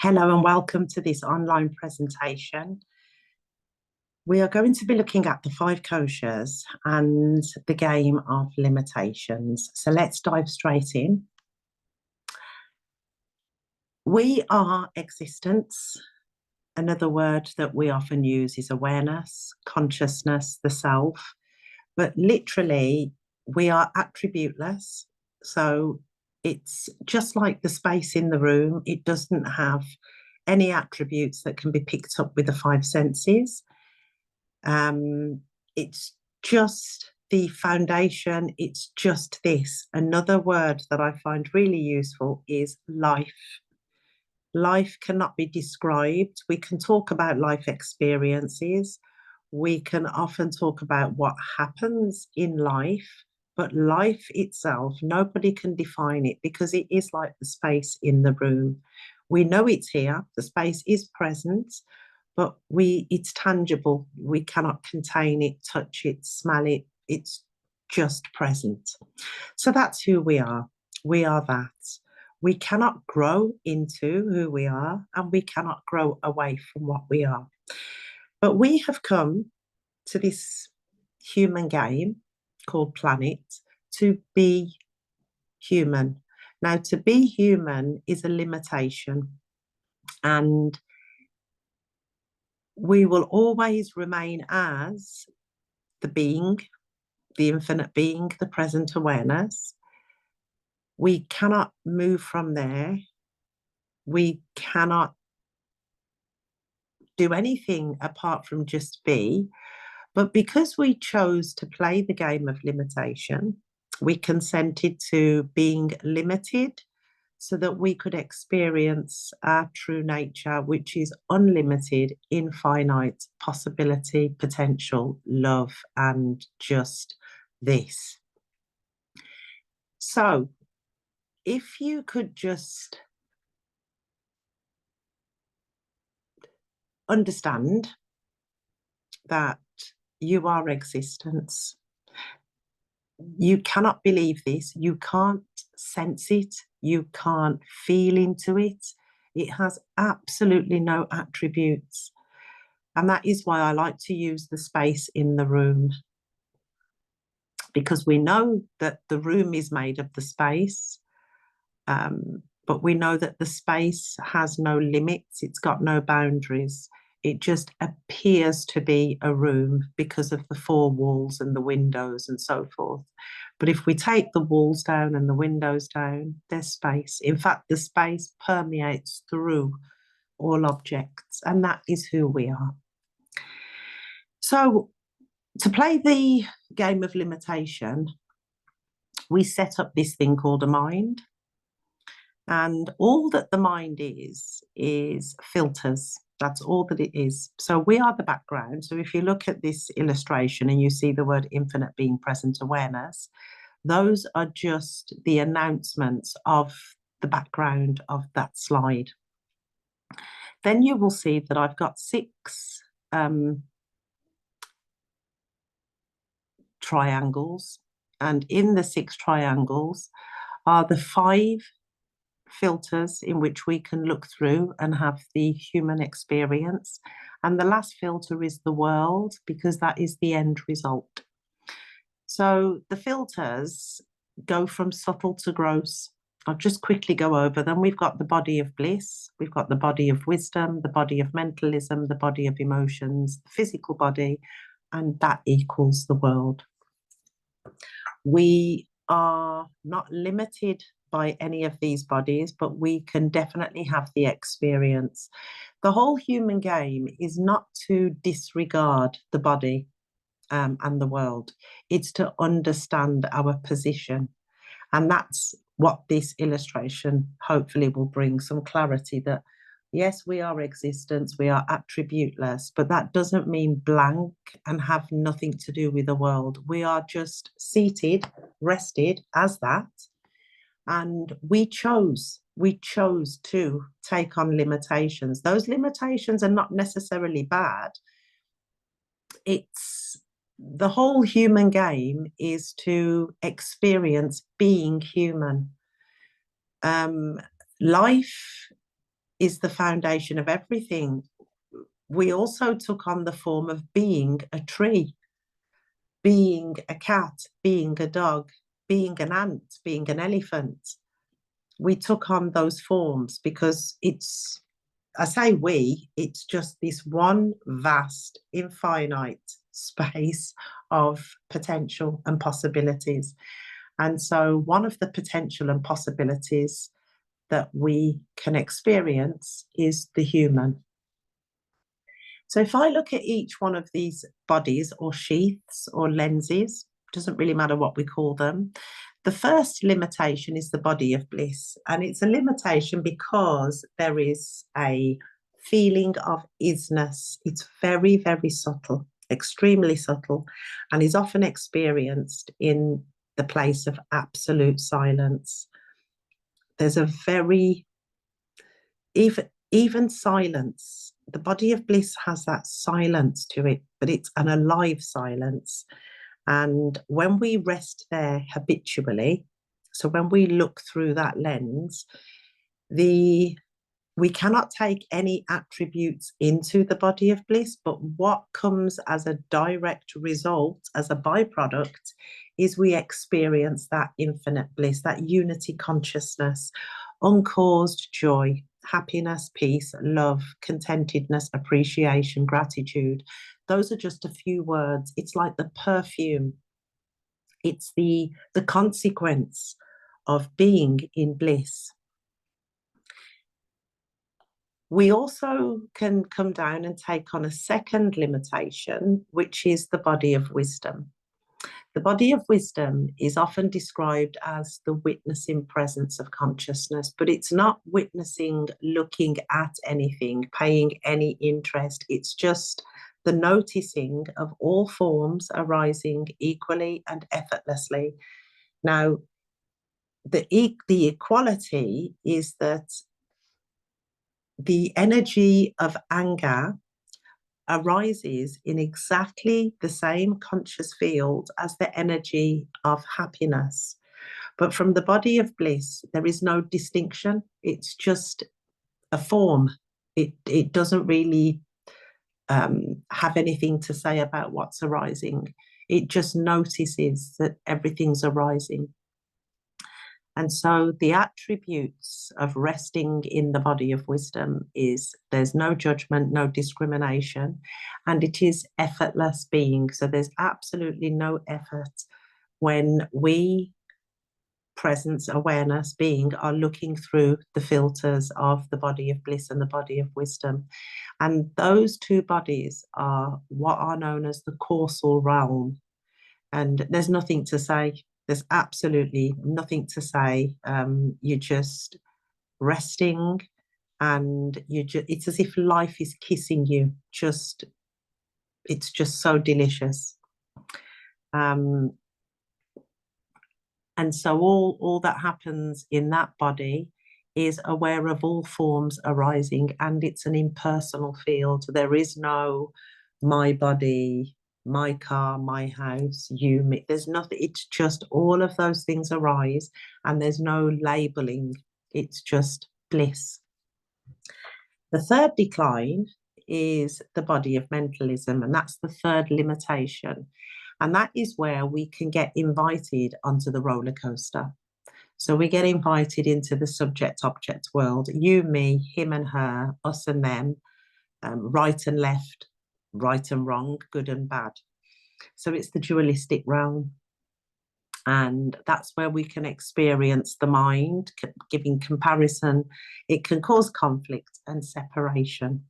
Hello and welcome to this online presentation. We are going to be looking at the 5 koshas and the game of limitations. So let's dive straight in. We are existence. Another word that we often use is awareness, consciousness, the self. But literally, we are attributeless. So it's just like the space in the room. It doesn't have any attributes that can be picked up with the 5 senses. It's just the foundation. It's just this. Another word that I find really useful is life. Life cannot be described. We can talk about life experiences. We can often talk about what happens in life, but life itself, nobody can define it because it is like the space in the room. We know it's here, the space is present, but it's tangible. We cannot contain it, touch it, smell it. It's just present. So that's who we are. We are that. We cannot grow into who we are, and we cannot grow away from what we are. But we have come to this human game called planet to be human. Now, to be human is a limitation, and we will always remain as the being, the infinite being, the present awareness. We cannot move from there. We cannot do anything apart from just be. But because we chose to play the game of limitation, we consented to being limited so that we could experience our true nature, which is unlimited, infinite possibility, potential, love, and just this. So, if you could just understand that you are existence. You cannot believe this. You can't sense it. You can't feel into it. It has absolutely no attributes. And that is why I like to use the space in the room, because we know that the room is made of the space, but we know that the space has no limits. It's got no boundaries. It just appears to be a room because of the 4 walls and the windows and so forth. But if we take the walls down and the windows down, there's space. In fact, the space permeates through all objects, and that is who we are. So, to play the game of limitation, we set up this thing called a mind. And all that the mind is filters. That's all that it is. So we are the background. So if you look at this illustration and you see the word infinite being present awareness, those are just the announcements of the background of that slide. Then you will see that I've got 6 triangles. And in the 6 triangles are the 5 filters in which we can look through and have the human experience. And the last filter is the world, because that is the end result. So the filters go from subtle to gross. I'll just quickly go over them. We've got the body of bliss, we've got the body of wisdom, the body of mentalism, the body of emotions, the physical body, and that equals the world. We are not limited by any of these bodies, but we can definitely have the experience. The whole human game is not to disregard the body and the world. It's to understand our position. And that's what this illustration hopefully will bring some clarity that, yes, we are existence, we are attributeless, but that doesn't mean blank and have nothing to do with the world. We are just seated, rested as that. And we chose to take on limitations. Those limitations are not necessarily bad. It's the whole human game is to experience being human. Life is the foundation of everything. We also took on the form of being a tree, being a cat, being a dog, being an ant, being an elephant. We took on those forms because it's, I say we, it's just this one vast, infinite space of potential and possibilities. And so, one of the potential and possibilities that we can experience is the human. So, if I look at each one of these bodies or sheaths or lenses, doesn't really matter what we call them, the first limitation is the body of bliss. And it's a limitation because there is a feeling of isness. It's very, very subtle, extremely subtle, and is often experienced in the place of absolute silence. There's a very, even silence, the body of bliss has that silence to it, but it's an alive silence. And when we rest there habitually, so when we look through that lens, we cannot take any attributes into the body of bliss, but what comes as a direct result, as a byproduct, is we experience that infinite bliss, that unity consciousness, uncaused joy, happiness, peace, love, contentedness, appreciation, gratitude. Those are just a few words. It's like the perfume. It's the consequence of being in bliss. We also can come down and take on a second limitation, which is the body of wisdom. The body of wisdom is often described as the witnessing presence of consciousness, but it's not witnessing, looking at anything, paying any interest. It's just the noticing of all forms arising equally and effortlessly. Now, the equality is that the energy of anger arises in exactly the same conscious field as the energy of happiness. But from the body of bliss, there is no distinction. It's just a form. It doesn't really have anything to say about what's arising. It just notices that everything's arising. And so the attributes of resting in the body of wisdom is there's no judgment, no discrimination, and it is effortless being. So there's absolutely no effort when we, presence, awareness, being, are looking through the filters of the body of bliss and the body of wisdom. And those two bodies are what are known as the causal realm. And there's nothing to say. There's absolutely nothing to say. You're just resting, and it's as if life is kissing you. It's just so delicious. And so all that happens in that body is aware of all forms arising, and it's an impersonal field. There is no my body, my car, my house, you, me. There's nothing. It's just all of those things arise, and there's no labeling. It's just bliss. The third decline is the body of mentalism, and that's the third limitation. And that is where we can get invited onto the roller coaster. So we get invited into the subject object world, you, me, him and her, us and them, right and left, right and wrong, good and bad. So it's the dualistic realm. And that's where we can experience the mind giving comparison. It can cause conflict and separation.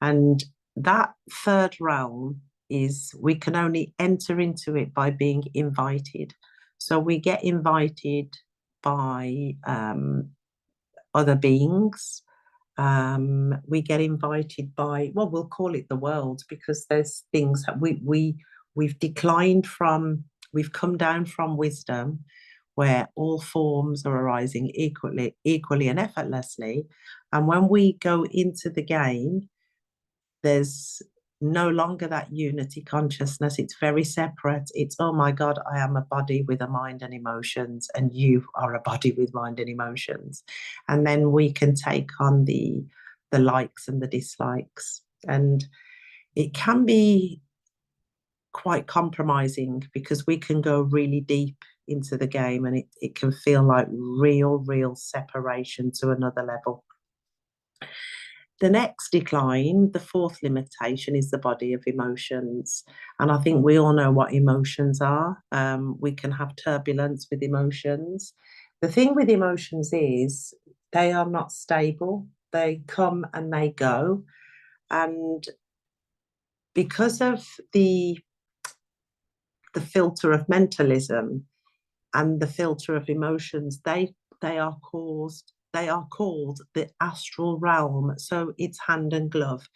And that third realm is we can only enter into it by being invited. So we get invited by other beings. We get invited by, well, we'll call it the world, because there's things that we've declined from, we've come down from wisdom, where all forms are arising equally and effortlessly. And when we go into the game, there's no longer that unity consciousness. It's very separate. It's, oh my God, I am a body with a mind and emotions, and you are a body with mind and emotions. And then we can take on the likes and the dislikes. And it can be quite compromising because we can go really deep into the game, and it can feel like real separation to another level. The next decline, the fourth limitation, is the body of emotions. And I think we all know what emotions are. We can have turbulence with emotions. The thing with emotions is they are not stable. They come and they go. And because of the filter of mentalism and the filter of emotions, they are called the astral realm. So it's hand and glove.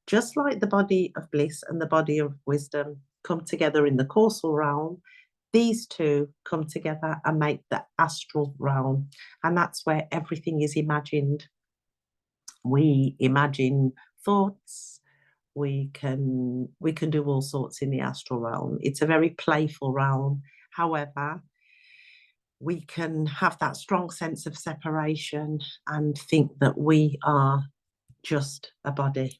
Just like the body of bliss and the body of wisdom come together in the causal realm, these two come together and make the astral realm. And that's where everything is imagined. We imagine thoughts. We can do all sorts in the astral realm. It's a very playful realm. However, we can have that strong sense of separation and think that we are just a body.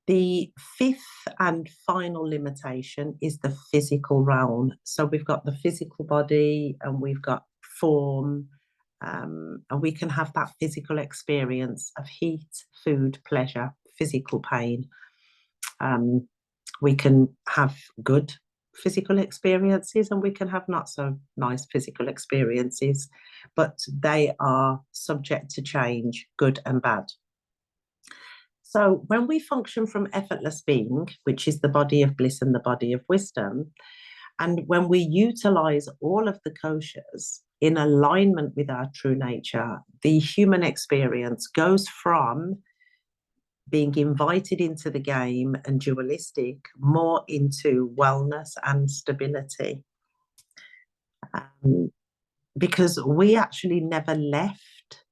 The fifth and final limitation is the physical realm. So we've got the physical body and we've got form, and we can have that physical experience of heat, food, pleasure, physical pain. We can have good physical experiences and we can have not so nice physical experiences, but they are subject to change, good and bad. So when we function from effortless being, which is the body of bliss and the body of wisdom, and when we utilize all of the koshas in alignment with our true nature, the human experience goes from being invited into the game and dualistic more into wellness and stability. Because we actually never left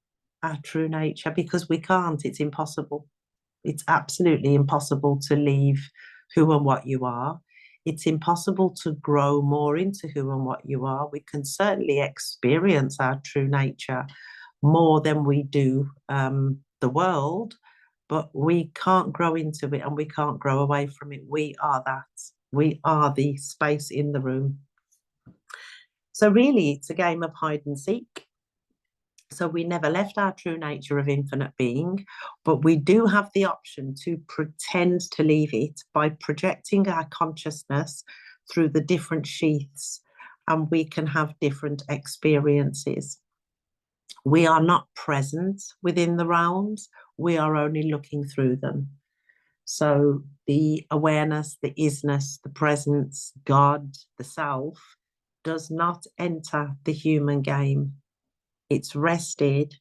our true nature, because we can't. It's impossible. It's absolutely impossible to leave who and what you are. It's impossible to grow more into who and what you are. We can certainly experience our true nature more than we do the world, but we can't grow into it and we can't grow away from it. We are that. We are the space in the room. So really, it's a game of hide and seek. So we never left our true nature of infinite being, but we do have the option to pretend to leave it by projecting our consciousness through the different sheaths, and we can have different experiences. We are not present within the realms, we are only looking through them. So the awareness, the isness, the presence, God, the self, does not enter the human game. It's rested,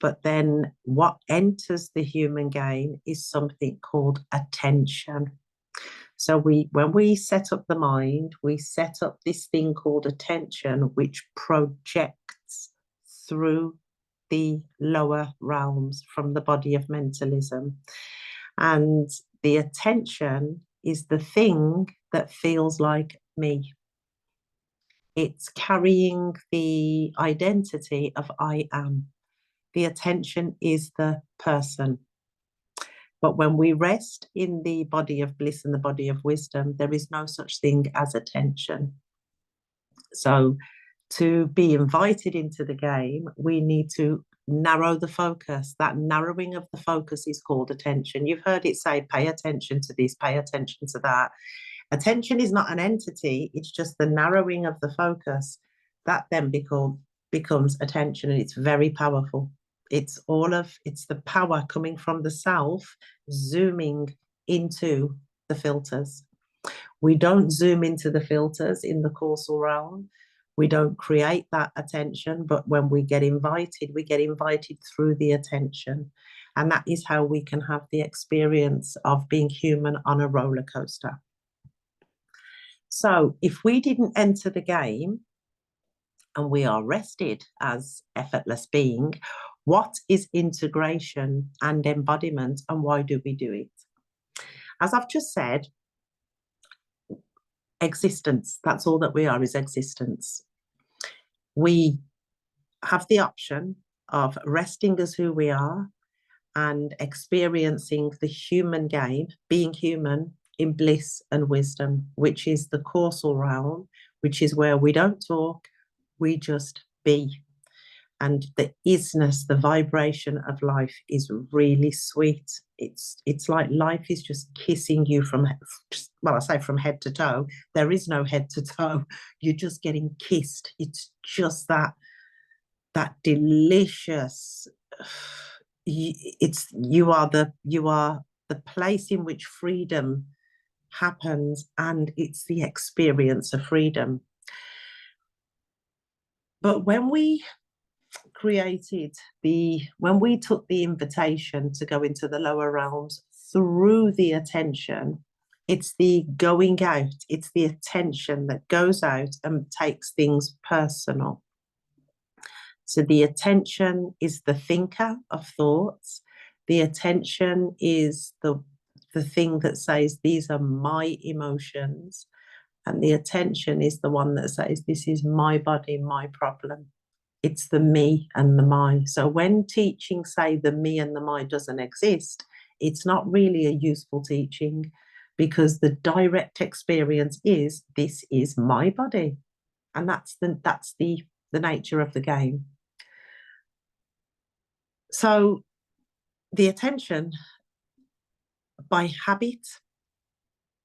but then what enters the human game is something called attention. So when we set up the mind, we set up this thing called attention, which projects through the lower realms from the body of mentalism. And the attention is the thing that feels like me. It's carrying the identity of I am. The attention is the person. But when we rest in the body of bliss and the body of wisdom, there is no such thing as attention. So to be invited into the game, we need to narrow the focus. That narrowing of the focus is called attention. You've heard it say, pay attention to this, pay attention to that. Attention is not an entity, it's just the narrowing of the focus. That then becomes attention, and it's very powerful. It's the power coming from the self, zooming into the filters. We don't zoom into the filters in the causal realm. We don't create that attention, but when we get invited through the attention. And that is how we can have the experience of being human on a roller coaster. So if we didn't enter the game and we are rested as effortless being, what is integration and embodiment, and why do we do it? As I've just said, existence, that's all that we are, is existence. We have the option of resting as who we are and experiencing the human game, being human in bliss and wisdom, which is the causal realm, which is where we don't talk, we just be. And the isness, the vibration of life is really sweet. It's like life is just kissing you from, well, I say from head to toe. There is no head to toe. You're just getting kissed. It's just that delicious. You are the place in which freedom happens, and it's the experience of freedom. But when we when we took the invitation to go into the lower realms through the attention, it's the going out, it's the attention that goes out and takes things personal. So the attention is the thinker of thoughts. The attention is the thing that says, these are my emotions. And the attention is the one that says, this is my body, my problem. It's the me and the my. So when teaching say the me and the my doesn't exist, it's not really a useful teaching, because the direct experience is, this is my body. And that's the nature of the game. So the attention, by habit,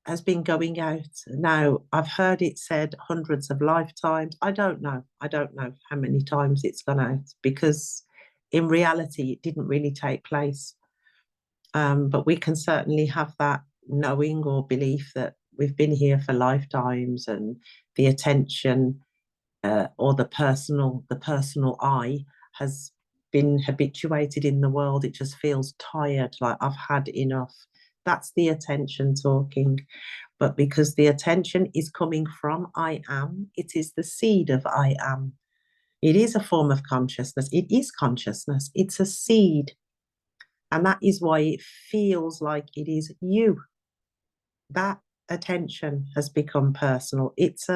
has been going out. Now, I've heard it said hundreds of lifetimes. I don't know how many times it's gone out, because in reality, it didn't really take place. But we can certainly have that knowing or belief that we've been here for lifetimes, and the attention or the personal I has been habituated in the world. It just feels tired, like I've had enough. That's the attention talking. But because the attention is coming from I am, it is the seed of I am. It is a form of consciousness. It is consciousness. It's a seed. And that is why it feels like it is you. That attention has become personal. It's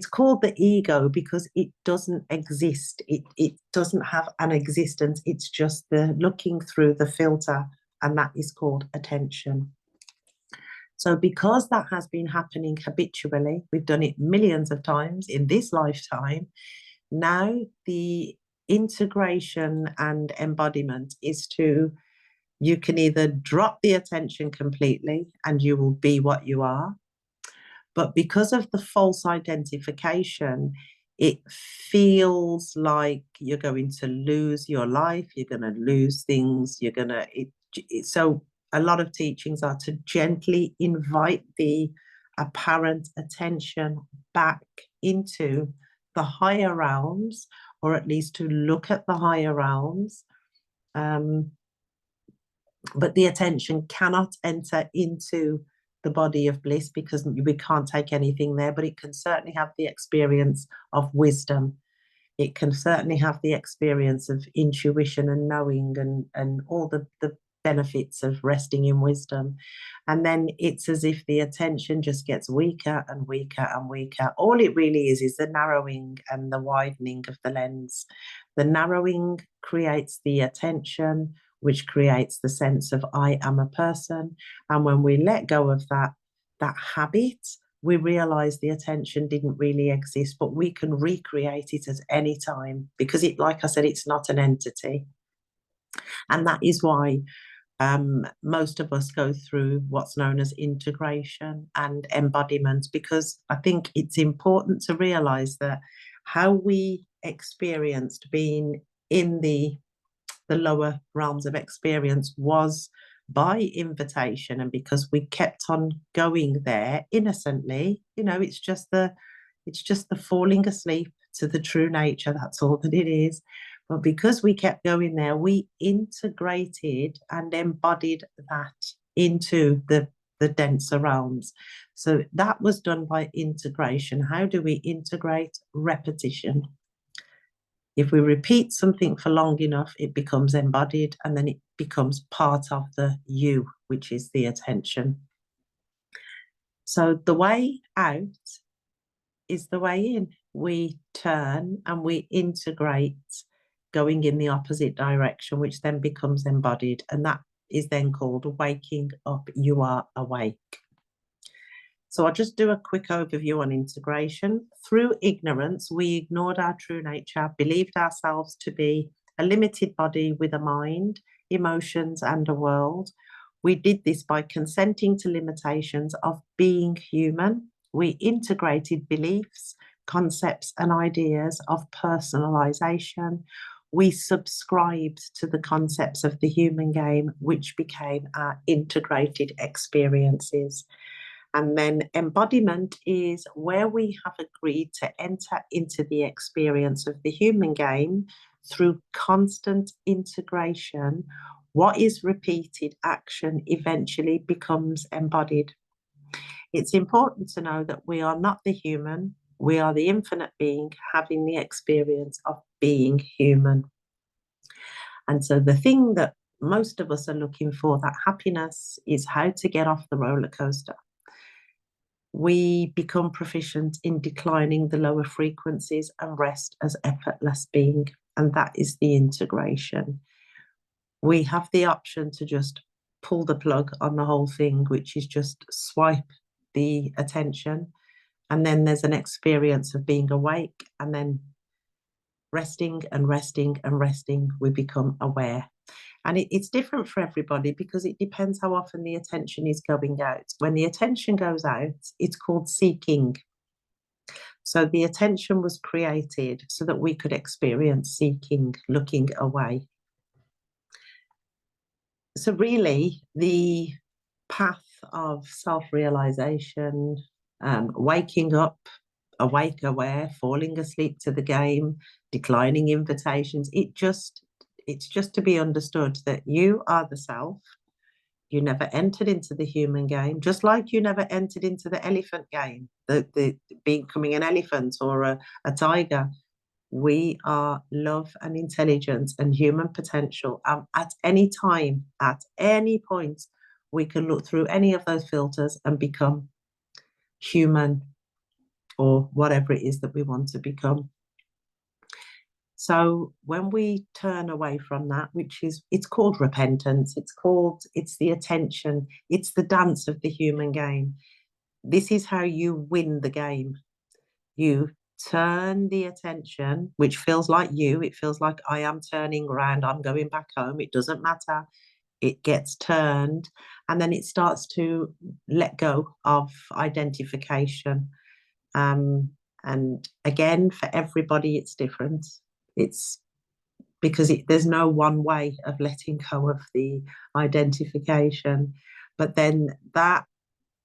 called the ego because it doesn't exist. It doesn't have an existence. It's just the looking through the filter, and that is called attention. So because that has been happening habitually, we've done it millions of times in this lifetime, now the integration and embodiment is to, you can either drop the attention completely and you will be what you are. But because of the false identification, it feels like you're going to lose your life, you're going to lose things, you're going to... So a lot of teachings are to gently invite the apparent attention back into the higher realms, or at least to look at the higher realms. But the attention cannot enter into the body of bliss because we can't take anything there, but it can certainly have the experience of wisdom. It can certainly have the experience of intuition and knowing, and all the benefits of resting in wisdom. And then it's as if the attention just gets weaker and weaker and weaker. All it really is the narrowing and the widening of the lens. The narrowing creates the attention, which creates the sense of I am a person. And when we let go of that habit, we realize the attention didn't really exist, but we can recreate it at any time, because it, like I said, it's not an entity. And that is why most of us go through what's known as integration and embodiment, because I think it's important to realize that how we experienced being in the lower realms of experience was by invitation, and because we kept on going there innocently, it's just the falling asleep to the true nature. That's all that it is. But because we kept going there, we integrated and embodied that into the denser realms. So that was done by integration. How do we integrate? Repetition. If we repeat something for long enough, it becomes embodied, and then it becomes part of the you, which is the attention. So the way out is the way in. We turn and we integrate going in the opposite direction, which then becomes embodied. And that is then called waking up. You are awake. So I'll just do a quick overview on integration. Through ignorance, we ignored our true nature, believed ourselves to be a limited body with a mind, emotions, and a world. We did this by consenting to limitations of being human. We integrated beliefs, concepts, and ideas of personalization. We subscribed to the concepts of the human game, which became our integrated experiences. And then embodiment is where we have agreed to enter into the experience of the human game through constant integration. What is repeated action eventually becomes embodied. It's important to know that we are not the human, we are the infinite being having the experience of being human. And so the thing that most of us are looking for, that happiness, is how to get off the roller coaster. We become proficient in declining the lower frequencies and rest as effortless being. And that is the integration. We have the option to just pull the plug on the whole thing, which is just swipe the attention. And then there's an experience of being awake, and then resting and resting and resting, we become aware. And it's different for everybody because it depends how often the attention is going out. When the attention goes out, it's called seeking. So the attention was created so that we could experience seeking, looking away. So really, the path of self-realization, waking up, awake, aware, falling asleep to the game, declining invitations, it's just to be understood that you are the self. You never entered into the human game, just like you never entered into the elephant game, the becoming an elephant or a tiger. We are love and intelligence and human potential. At any time, at any point, we can look through any of those filters and become human or whatever it is that we want to become. So when we turn away from that, it's called repentance, it's the attention, it's the dance of the human game. This is how you win the game. You turn the attention, which feels like it feels like I am turning around, I'm going back home. It doesn't matter. It gets turned, and then it starts to let go of identification. And again, for everybody, it's different. It's because there's no one way of letting go of the identification. But then that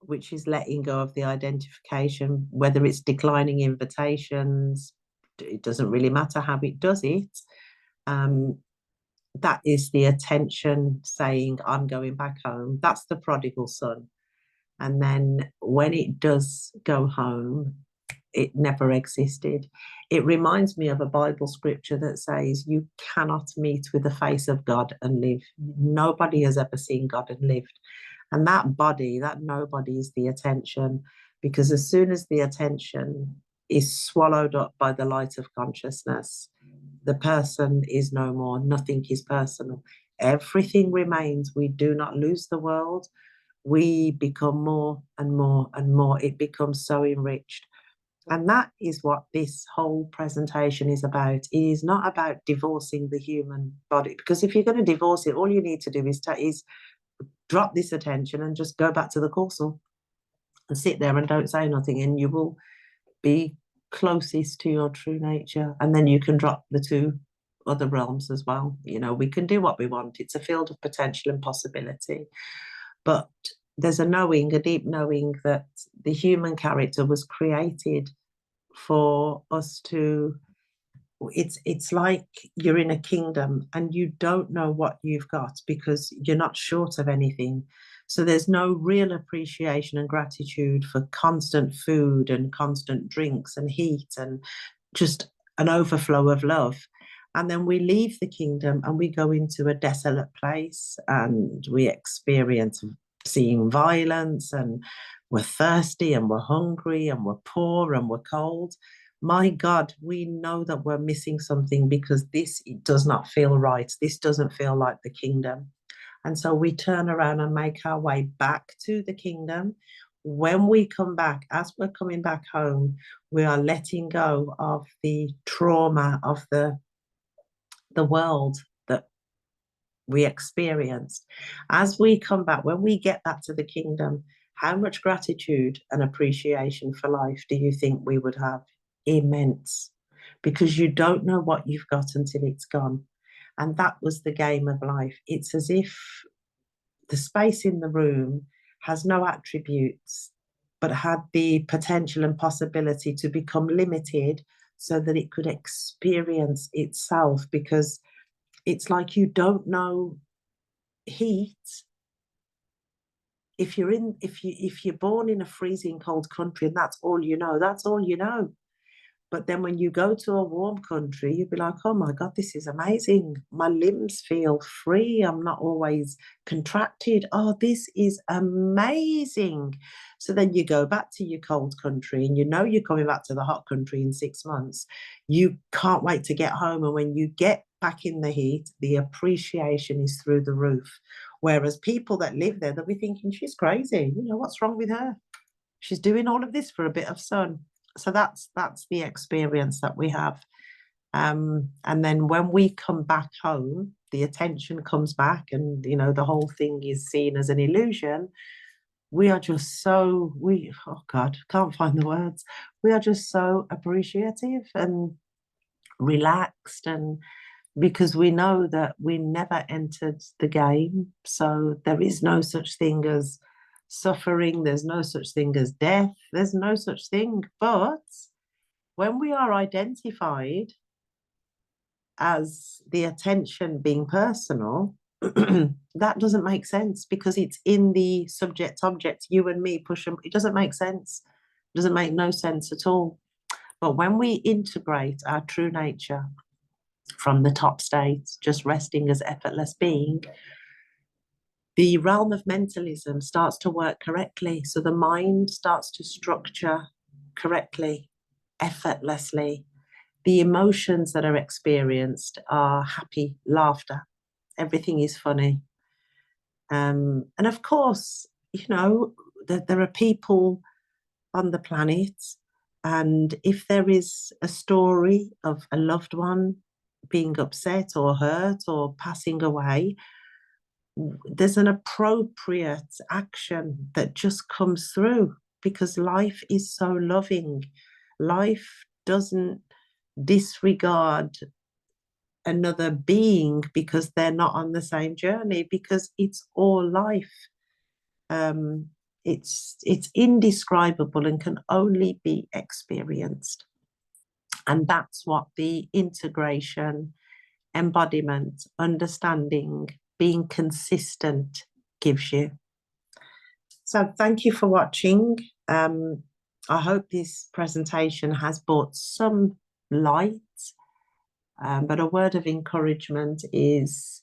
which is letting go of the identification, whether it's declining invitations, it doesn't really matter how it does it. That is the attention saying, I'm going back home. That's the prodigal son. And then when it does go home, it never existed. It reminds me of a Bible scripture that says, you cannot meet with the face of God and live. Nobody has ever seen God and lived. And that body, that nobody, is the attention, because as soon as the attention is swallowed up by the light of consciousness, the person is no more. Nothing is personal. Everything remains. We do not lose the world. We become more and more and more. It becomes so enriched. And that is what this whole presentation is about. It is not about divorcing the human body, because if you're going to divorce it, all you need to do is drop this attention and just go back to the coursal and sit there and don't say nothing, and you will be closest to your true nature. And then you can drop the two other realms as well. We can do what we want. It's a field of potential and possibility. But there's a deep knowing that the human character was created for us to, it's like you're in a kingdom and you don't know what you've got because you're not short of anything. So there's no real appreciation and gratitude for constant food and constant drinks and heat and just an overflow of love. And then we leave the kingdom and we go into a desolate place and we experience seeing violence, and we're thirsty and we're hungry and we're poor and we're cold. My God, we know that we're missing something because this it does not feel right. This doesn't feel like the kingdom. And so we turn around and make our way back to the kingdom. When we come back, as we're coming back home, we are letting go of the trauma of the world that we experienced. As we come back, when we get back to the kingdom, how much gratitude and appreciation for life do you think we would have? Immense. Because you don't know what you've got until it's gone. And that was the game of life. It's as if the space in the room has no attributes, but had the potential and possibility to become limited so that it could experience itself, because it's like you don't know heat. If you're born in a freezing cold country and that's all you know, that's all you know. But then when you go to a warm country, you'd be like, oh my God, this is amazing. My limbs feel free. I'm not always contracted. Oh, this is amazing. So then you go back to your cold country and you know you're coming back to the hot country in 6 months. You can't wait to get home. And when you get back in the heat, the appreciation is through the roof. Whereas people that live there, they'll be thinking, she's crazy. You know, what's wrong with her? She's doing all of this for a bit of sun. So that's the experience that we have. And then when we come back home, the attention comes back, and the whole thing is seen as an illusion. We are just oh God, can't find the words. We are just so appreciative and relaxed, and because we know that we never entered the game. So there is no such thing as suffering, there's no such thing as death, there's no such thing. But when we are identified as the attention being personal, that doesn't make sense because it's in the subject object, you and me push them. It doesn't make sense. It doesn't make no sense at all. But when we integrate our true nature from the top states, just resting as effortless being, the realm of mentalism starts to work correctly. So the mind starts to structure correctly, effortlessly. The emotions that are experienced are happy, laughter. Everything is funny. And of course, there are people on the planet, and if there is a story of a loved one being upset or hurt or passing away, there's an appropriate action that just comes through because life is so loving. Life doesn't disregard another being because they're not on the same journey, because it's all life. It's indescribable and can only be experienced. And that's what the integration, embodiment, understanding, being consistent gives you. So thank you for watching. I hope this presentation has brought some light, but a word of encouragement is,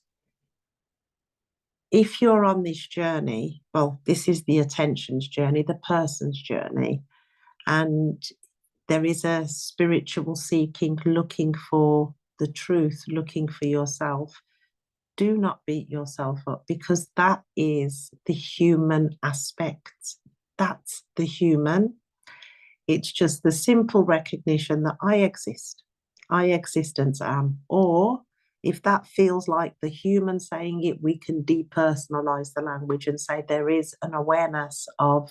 if you're on this journey, well, this is the attention's journey, the person's journey, and there is a spiritual seeking, looking for the truth, looking for yourself. Do not beat yourself up, because that is the human aspect. That's the human. It's just the simple recognition that I exist. I existence am. Or if that feels like the human saying it, we can depersonalize the language and say there is an awareness of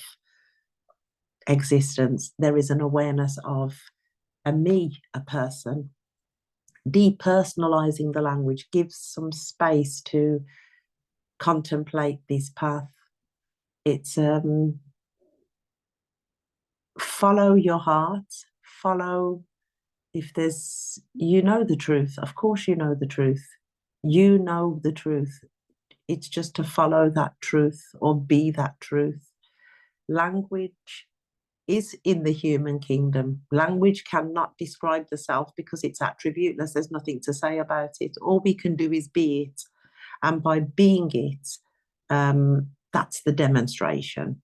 existence. There is an awareness of a me, a person. Depersonalizing the language gives some space to contemplate this path. It's follow your heart, follow, if there's, the truth, of course you know the truth. You know the truth. It's just to follow that truth or be that truth. Language is in the human kingdom. Language cannot describe the self because it's attributeless. There's nothing to say about it. All we can do is be it. And by being it, That's the demonstration.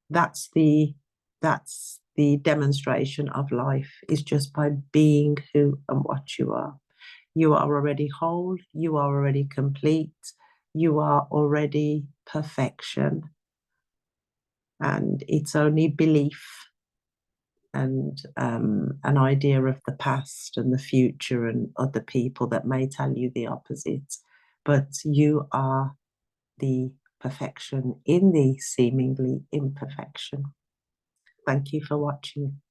That's the demonstration of life, is just by being who and what you are. You are already whole, you are already complete, you are already perfection. And it's only belief and an idea of the past and the future and other people that may tell you the opposite. But you are the perfection in the seemingly imperfection. Thank you for watching.